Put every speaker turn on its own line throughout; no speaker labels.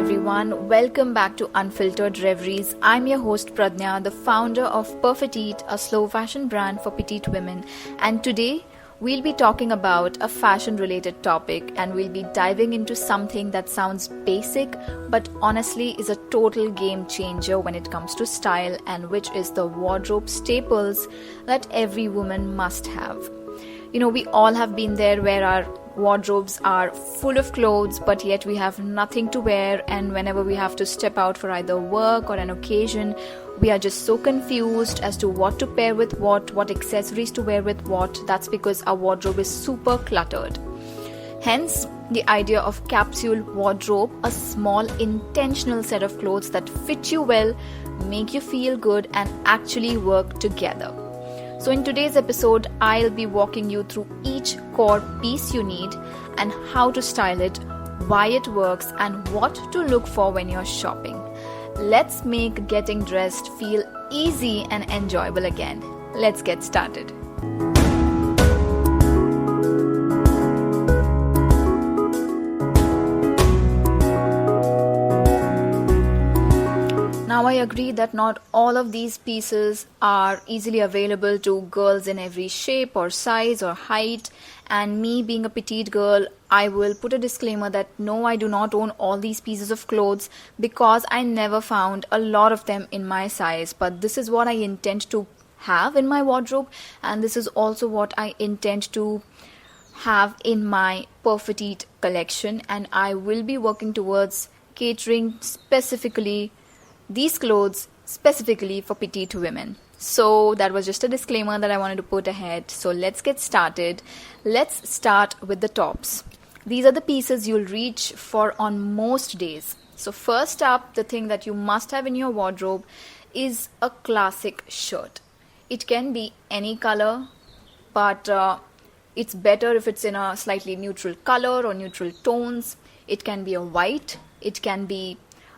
everyone. Welcome back to Unfiltered Reveries. I'm your host Pradnya, the founder of Petite, a slow fashion brand for petite women. And today we'll be talking about a fashion related topic, and we'll be diving into something that sounds basic but honestly is a total game changer when it comes to style, and which is the wardrobe staples that every woman must have. We all have been there where our wardrobes are full of clothes, but yet we have nothing to wear, and whenever we have to step out for either work or an occasion, we are just so confused as to what to pair with what accessories to wear with what. That's because our wardrobe is super cluttered. Hence, the idea of capsule wardrobe, a small intentional set of clothes that fit you well, make you feel good, and actually work together. So in today's episode, I'll be walking you through each core piece you need and how to style it, why it works, and what to look for when you're shopping. Let's make getting dressed feel easy and enjoyable again. Let's get started. Now, I agree that not all of these pieces are easily available to girls in every shape or size or height, and me being a petite girl, I will put a disclaimer that no, I do not own all these pieces of clothes because I never found a lot of them in my size, but this is what I intend to have in my wardrobe, and this is also what I intend to have in my Petite collection, and I will be working towards catering these clothes specifically for petite women. So that was just a disclaimer that I wanted to put ahead. So let's get started. Let's start with the tops. These are the pieces you'll reach for on most days. So first up, the thing that you must have in your wardrobe is a classic shirt. It can be any color, but it's better if it's in a slightly neutral color or neutral tones. It can be a white, it can be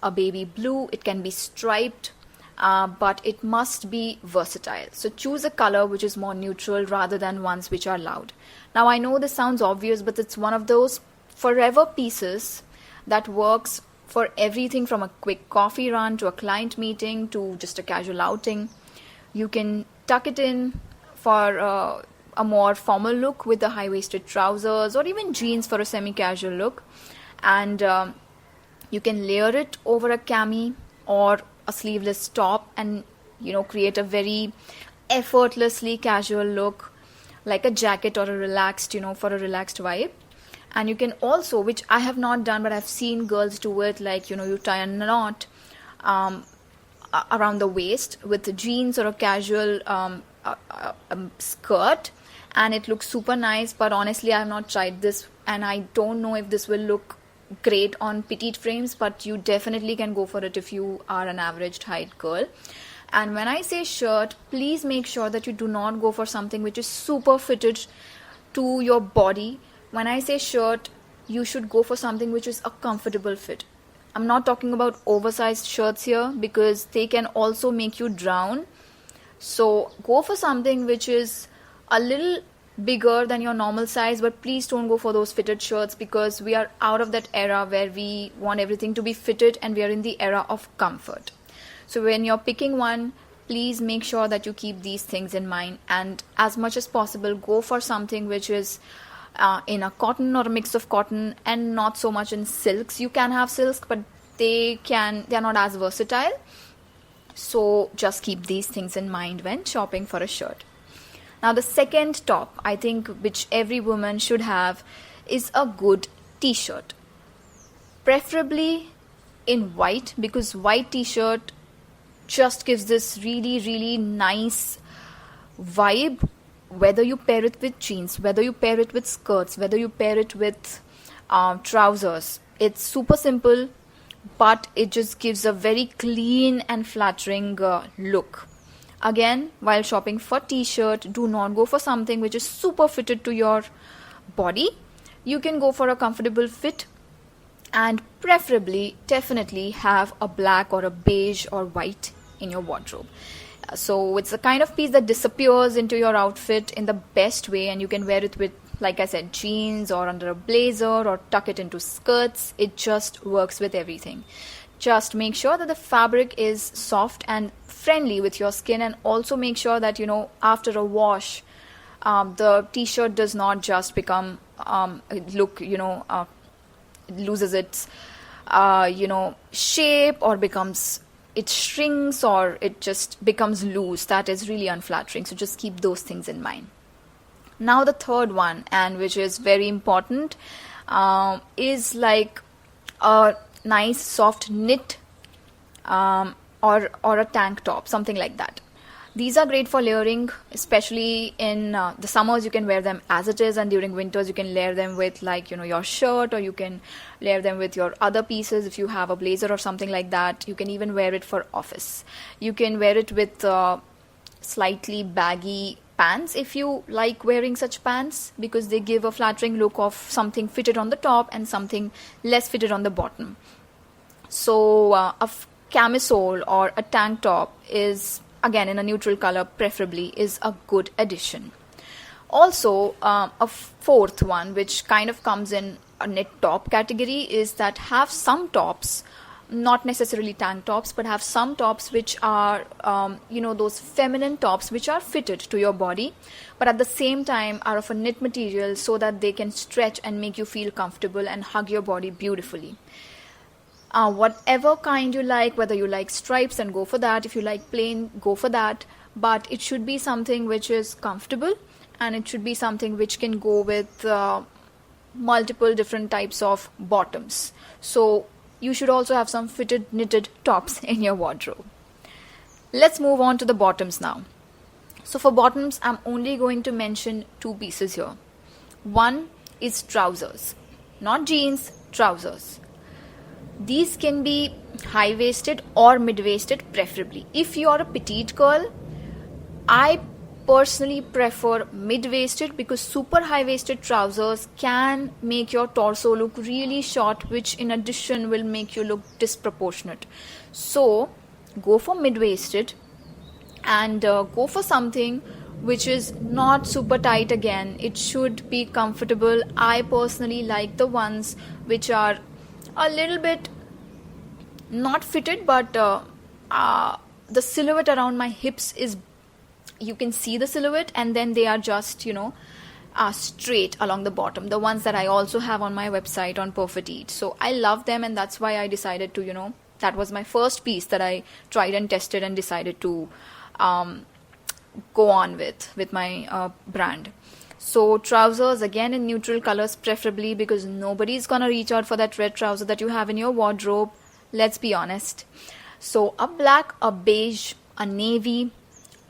a baby blue, it can be striped, but it must be versatile. So choose a color which is more neutral rather than ones which are loud. Now, I know this sounds obvious, but it's one of those forever pieces that works for everything from a quick coffee run to a client meeting to just a casual outing. You can tuck it in for a more formal look with the high-waisted trousers or even jeans for a semi-casual look, and you can layer it over a cami or a sleeveless top and create a very effortlessly casual look, like a jacket or a relaxed for a relaxed vibe. And you can also, which I have not done but I've seen girls do it, like you tie a knot around the waist with the jeans or a casual skirt, and it looks super nice. But honestly, I have not tried this, and I don't know if this will look great on petite frames, but you definitely can go for it if you are an average height girl. And when I say shirt, please make sure that you do not go for something which is super fitted to your body. When I say shirt, you should go for something which is a comfortable fit. I'm not talking about oversized shirts here because they can also make you drown. So go for something which is a little bigger than your normal size, but please don't go for those fitted shirts because we are out of that era where we want everything to be fitted, and we are in the era of comfort. So when you're picking one, please make sure that you keep these things in mind, and as much as possible go for something which is in a cotton or a mix of cotton and not so much in silks. You can have silks, but they're not as versatile. So just keep these things in mind when shopping for a shirt. Now, the second top, I think, which every woman should have is a good t-shirt. Preferably in white, because white t-shirt just gives this really, really nice vibe, whether you pair it with jeans, whether you pair it with skirts, whether you pair it with trousers. It's super simple, but it just gives a very clean and flattering look. Again, while shopping for t-shirt, do not go for something which is super fitted to your body. You can go for a comfortable fit, and preferably, definitely have a black or a beige or white in your wardrobe. So it's the kind of piece that disappears into your outfit in the best way, and you can wear it with like I said, jeans or under a blazer or tuck it into skirts. It just works with everything. Just make sure that the fabric is soft and friendly with your skin, and also make sure that, after a wash, the t-shirt does not just become look, loses its shape, or it shrinks, or it just becomes loose. That is really unflattering. So just keep those things in mind. Now the third one, and which is very important, is like a nice soft knit or a tank top, something like that. These are great for layering, especially in the summers. You can wear them as it is, and during winters you can layer them with your shirt, or you can layer them with your other pieces. If you have a blazer or something like that, you can even wear it for office. You can wear it with slightly baggy pants if you like wearing such pants, because they give a flattering look of something fitted on the top and something less fitted on the bottom. So a camisole or a tank top is, again in a neutral color preferably, is a good addition. Also, a fourth one, which kind of comes in a knit top category, is that have some tops, not necessarily tank tops, but have some tops which are those feminine tops which are fitted to your body, but at the same time are of a knit material, so that they can stretch and make you feel comfortable and hug your body beautifully. Whatever kind you like, whether you like stripes, then go for that. If you like plain, go for that. But it should be something which is comfortable, and it should be something which can go with multiple different types of bottoms. So you should also have some fitted knitted tops in your wardrobe. Let's move on to the bottoms now. So for bottoms, I'm only going to mention two pieces here. One is trousers, not jeans, trousers. These can be high-waisted or mid-waisted preferably. If you are a petite girl, I personally prefer mid-waisted, because super high-waisted trousers can make your torso look really short, which in addition will make you look disproportionate. So go for mid-waisted, and go for something which is not super tight. Again, it should be comfortable. I personally like the ones which are a little bit not fitted, but the silhouette around my hips is, you can see the silhouette, and then they are just straight along the bottom. The ones that I also have on my website on Petite. So I love them, and that's why I decided to that was my first piece that I tried and tested and decided to go on with my brand. So trousers, again in neutral colors preferably, because nobody's gonna reach out for that red trouser that you have in your wardrobe, let's be honest. So a black, a beige, a navy,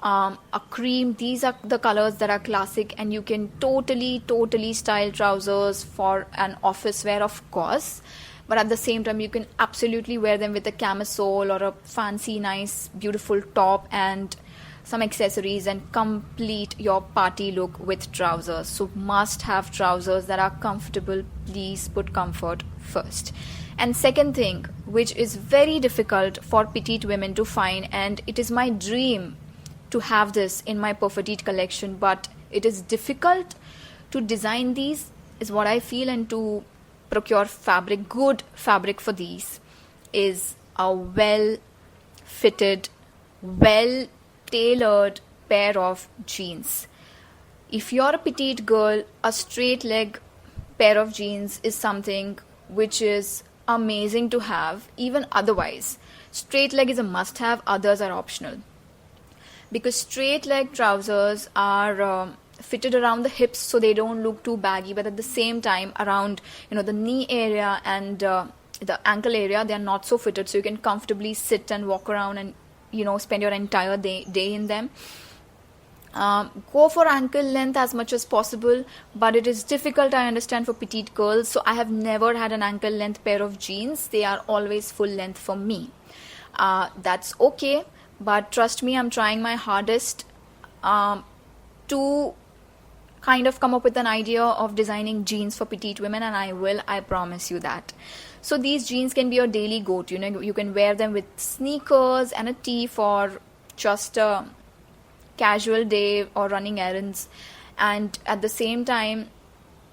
a cream, these are the colors that are classic, and you can totally style trousers for an office wear, of course, but at the same time you can absolutely wear them with a camisole or a fancy nice beautiful top and some accessories, and complete your party look with trousers. So must have trousers that are comfortable. Please put comfort first. And second thing, which is very difficult for petite women to find, and it is my dream to have this in my Petite collection, but it is difficult to design these, is what I feel, and to procure fabric, good fabric for these, is a well fitted, well tailored pair of jeans. If you're a petite girl, a straight leg pair of jeans is something which is amazing to have. Even otherwise, straight leg is a must have, others are optional, because straight leg trousers are fitted around the hips, so they don't look too baggy, but at the same time around the knee area and the ankle area, they are not so fitted, so you can comfortably sit and walk around and spend your entire day in them. Go for ankle length as much as possible, but it is difficult, I understand, for petite girls, so I have never had an ankle length pair of jeans. They are always full length for me. That's okay, but trust me, I'm trying my hardest to kind of come up with an idea of designing jeans for petite women, and I promise you that. So these jeans can be your daily go-to. You can wear them with sneakers and a tee for just a casual day or running errands, and at the same time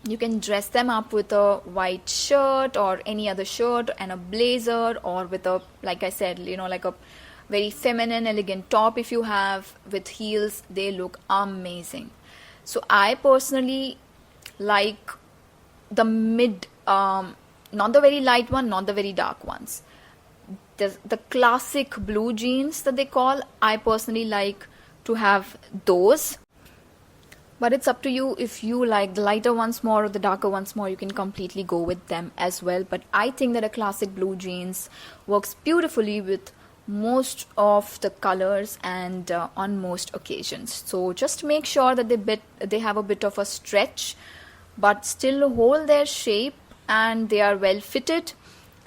You can dress them up with a white shirt or any other shirt and a blazer, or with a, like I said, like a very feminine, elegant top if you have with heels. They look amazing. So I personally like the mid, not the very light one, not the very dark ones. The classic blue jeans that they call, I personally like to have those. But it's up to you. If you like the lighter ones more or the darker ones more, you can completely go with them as well. But I think that a classic blue jeans works beautifully with most of the colors and on most occasions. So just make sure that they have a bit of a stretch, but still hold their shape, and they are well fitted.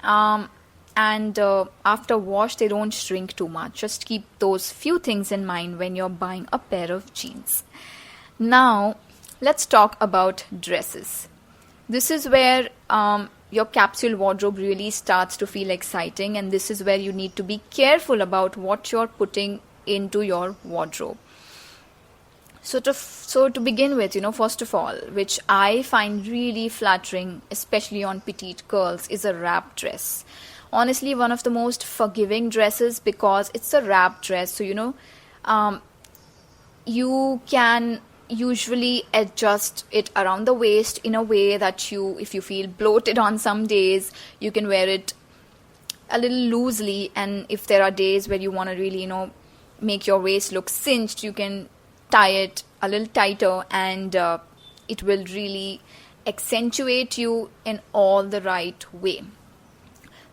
And after wash, they don't shrink too much. Just keep those few things in mind when you're buying a pair of jeans. Now, let's talk about dresses. This is where your capsule wardrobe really starts to feel exciting, and this is where you need to be careful about what you're putting into your wardrobe. So to begin with, first of all, which I find really flattering, especially on petite girls, is a wrap dress. Honestly, one of the most forgiving dresses, because it's a wrap dress. So, you can usually adjust it around the waist in a way that if you feel bloated on some days, you can wear it a little loosely. And if there are days where you want to really, make your waist look cinched, you can tie it a little tighter, and it will really accentuate you in all the right way.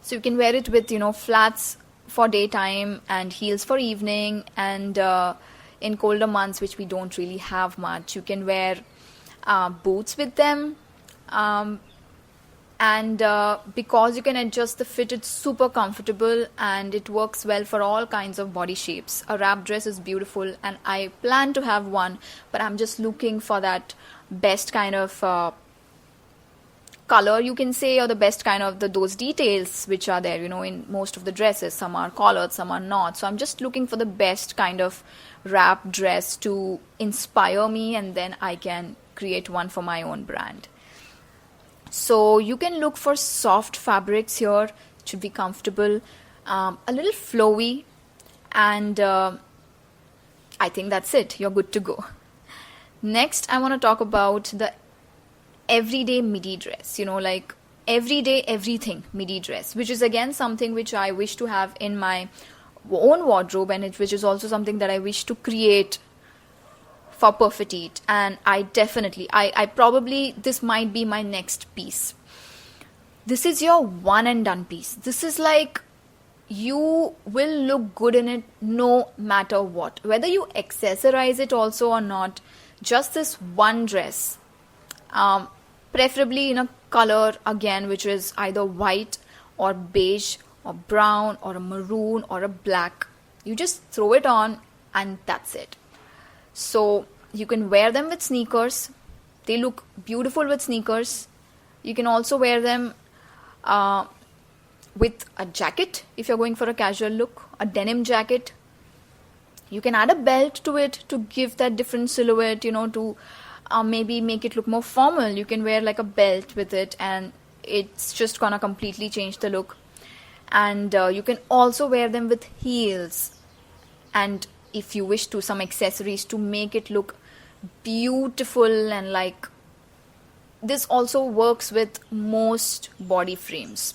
So you can wear it with, flats for daytime and heels for evening, and in colder months, which we don't really have much, you can wear boots with them. And because you can adjust the fit, it's super comfortable and it works well for all kinds of body shapes. A wrap dress is beautiful, and I plan to have one, but I'm just looking for that best kind of color, you can say, or the best kind of those details which are there, in most of the dresses. Some are collared, some are not. So I'm just looking for the best kind of wrap dress to inspire me, and then I can create one for my own brand. So you can look for soft fabrics here. It should be comfortable, a little flowy, and I think that's it. You're good to go. Next, I want to talk about the everyday midi dress, like everyday everything midi dress, which is again something which I wish to have in my own wardrobe, and which is also something that I wish to create for Petite. And I probably, this might be my next piece. This is your one and done piece. This is like, you will look good in it no matter what, whether you accessorize it also or not. Just this one dress, preferably in a color again which is either white or beige or brown or a maroon or a black. You just throw it on and that's it. So you can wear them with sneakers. They look beautiful with sneakers. You can also wear them with a jacket if you're going for a casual look, a denim jacket. You can add a belt to it to give that different silhouette, to maybe make it look more formal. You can wear like a belt with it, and it's just gonna completely change the look. And you can also wear them with heels, and if you wish to, some accessories to make it look beautiful. And like, this also works with most body frames.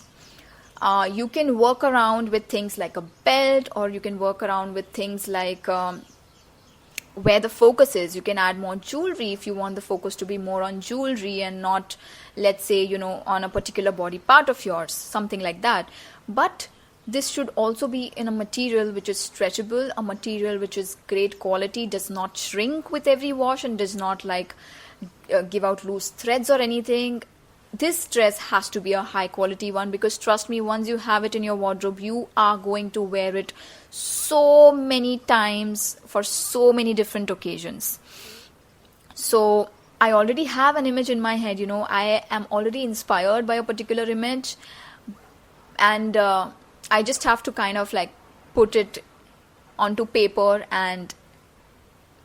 You can work around with things like a belt, or you can work around with things like where the focus is. You can add more jewelry if you want the focus to be more on jewelry and not, let's say, on a particular body part of yours, something like that. But this should also be in a material which is stretchable, a material which is great quality, does not shrink with every wash, and does not give out loose threads or anything. This dress has to be a high quality one, because trust me, once you have it in your wardrobe, you are going to wear it so many times for so many different occasions. So I already have an image in my head, I am already inspired by a particular image, and I just have to kind of like put it onto paper and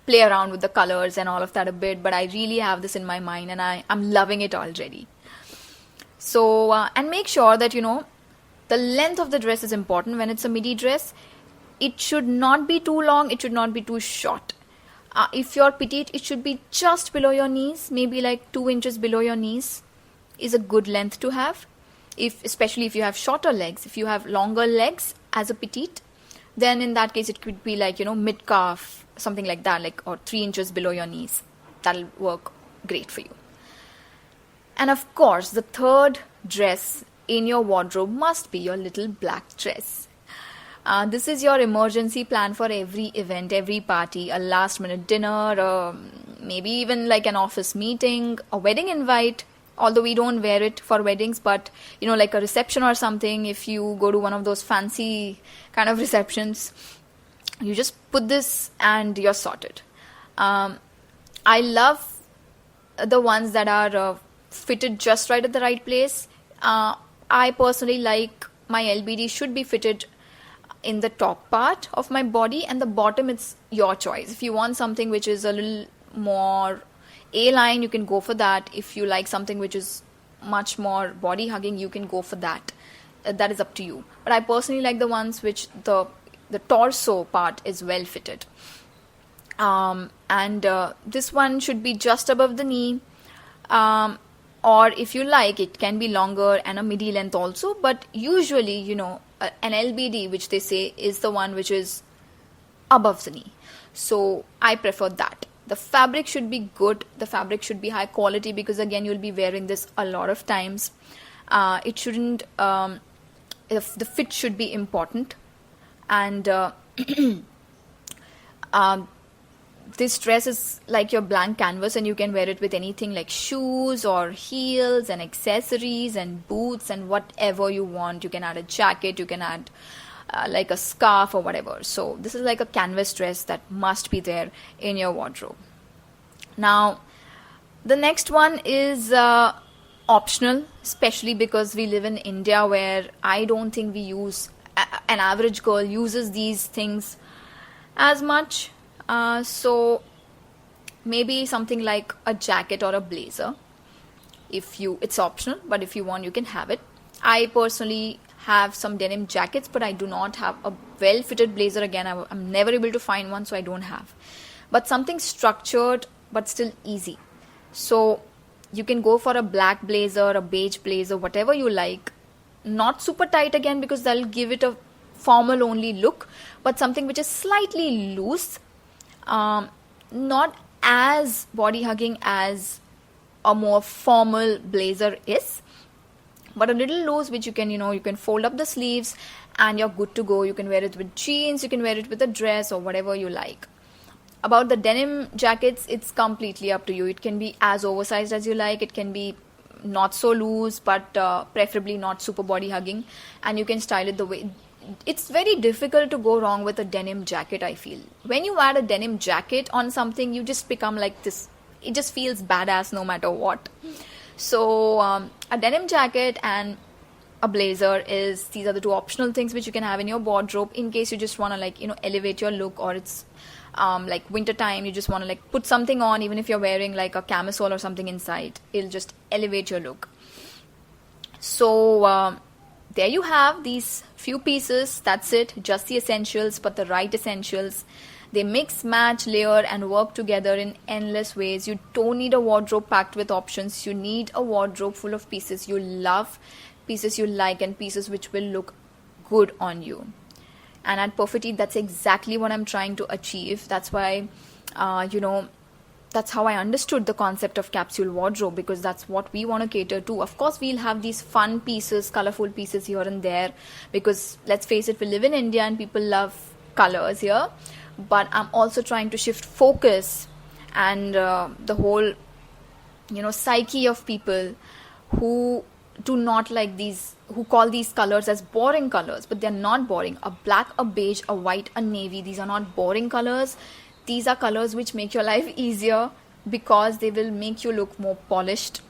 play around with the colors and all of that a bit, but I really have this in my mind and I'm loving it already. So, and make sure that, the length of the dress is important when it's a midi dress. It should not be too long, it should not be too short. If you're petite, it should be just below your knees, maybe like 2 inches below your knees is a good length to have. Especially if you have shorter legs, if you have longer legs as a petite, then in that case it could be like, mid calf, something like that, like, or 3 inches below your knees. That'll work great for you. And of course, the third dress in your wardrobe must be your little black dress. This is your emergency plan for every event, every party, a last minute dinner, maybe even like an office meeting, a wedding invite, although we don't wear it for weddings, but like a reception or something, if you go to one of those fancy kind of receptions, you just put this and you're sorted. I love the ones that are fitted just right at the right place. I personally like my LBD should be fitted in the top part of my body, and the bottom, it's your choice. If you want something which is a little more A-line, you can go for that. If you like something which is much more body hugging, you can go for that. That is up to you. But I personally like the ones which the torso part is well fitted. And this one should be just above the knee. Or if you like, it can be longer and a midi length also. But usually, an LBD, which they say, is the one which is above the knee. So I prefer that. The fabric should be good. The fabric should be high quality, because again, you'll be wearing this a lot of times. It shouldn't, if the fit should be important. And this dress is like your blank canvas, and you can wear it with anything like shoes or heels and accessories and boots and whatever you want. You can add a jacket, you can add like a scarf or whatever. So this is like a canvas dress that must be there in your wardrobe. Now, the next one is optional, especially because we live in India, where I don't think we use, an average girl uses these things as much. So maybe something like a jacket or a blazer. It's optional, but if you want, you can have it. I personally have some denim jackets, but I do not have a well-fitted blazer. Again, I'm never able to find one, so I don't have. But something structured, but still easy. So you can go for a black blazer, a beige blazer, whatever you like. Not super tight again, because that'll give it a formal only look, but something which is slightly loose. Not as body hugging as a more formal blazer is, but a little loose, which you can, you can fold up the sleeves and you're good to go. You can wear it with jeans, you can wear it with a dress or whatever you like. About the denim jackets, it's completely up to you. It can be as oversized as you like. It can be not so loose, but preferably not super body hugging, and you can style it the way. It's very difficult to go wrong with a denim jacket, I feel. When you add a denim jacket on something, you just become like this. It just feels badass no matter what. So a denim jacket and a blazer these are the two optional things which you can have in your wardrobe in case you just want to elevate your look, or it's like winter time, you just want to put something on, even if you're wearing like a camisole or something inside, it'll just elevate your look. So there you have these few pieces. That's it, just the essentials, but the right essentials. They mix, match, layer and work together in endless ways. You don't need a wardrobe packed with options. You need a wardrobe full of pieces you love, pieces you like, and pieces which will look good on you. And at Petite, that's exactly what I'm trying to achieve. That's why, that's how I understood the concept of capsule wardrobe, because that's what we want to cater to. Of course, we'll have these fun pieces, colorful pieces here and there, because let's face it, we live in India and people love colors here. But I'm also trying to shift focus and the whole, psyche of people who do not like these, who call these colors as boring colors, but they're not boring. A black, a beige, a white, a navy, these are not boring colors. These are colors which make your life easier because they will make you look more polished.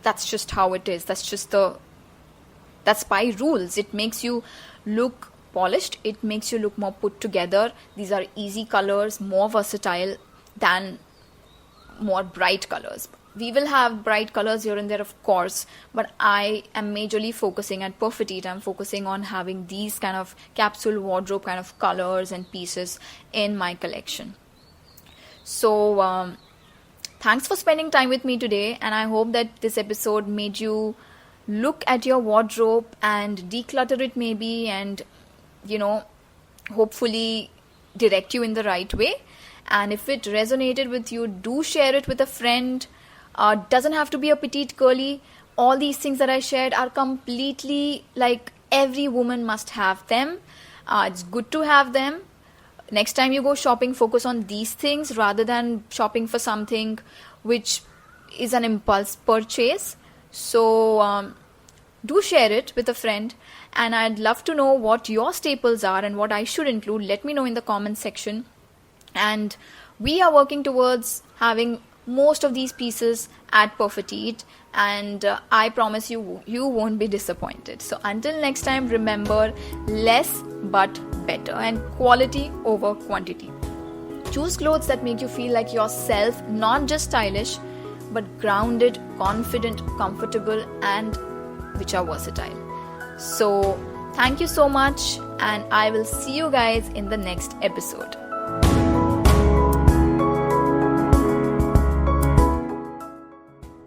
That's just how it is. That's by rules. It makes you look polished. It makes you look more put together. These are easy colors, more versatile than more bright colors. We will have bright colors here and there, of course, but I am majorly focusing at Petite. I'm focusing on having these kind of capsule wardrobe kind of colors and pieces in my collection. So thanks for spending time with me today, and I hope that this episode made you look at your wardrobe and declutter it maybe, and hopefully direct you in the right way. And if it resonated with you, do share it with a friend. Doesn't have to be a petite girly. All these things that I shared are completely like every woman must have them. It's good to have them. Next time you go shopping, focus on these things rather than shopping for something which is an impulse purchase. So do share it with a friend, and I'd love to know what your staples are and what I should include. Let me know in the comment section. And we are working towards having most of these pieces at Petite, and I promise you won't be disappointed. So until next time, remember, less but better, and quality over quantity. Choose clothes that make you feel like yourself, not just stylish, but grounded, confident, comfortable, and which are versatile. So thank you so much, and I will see you guys in the next episode.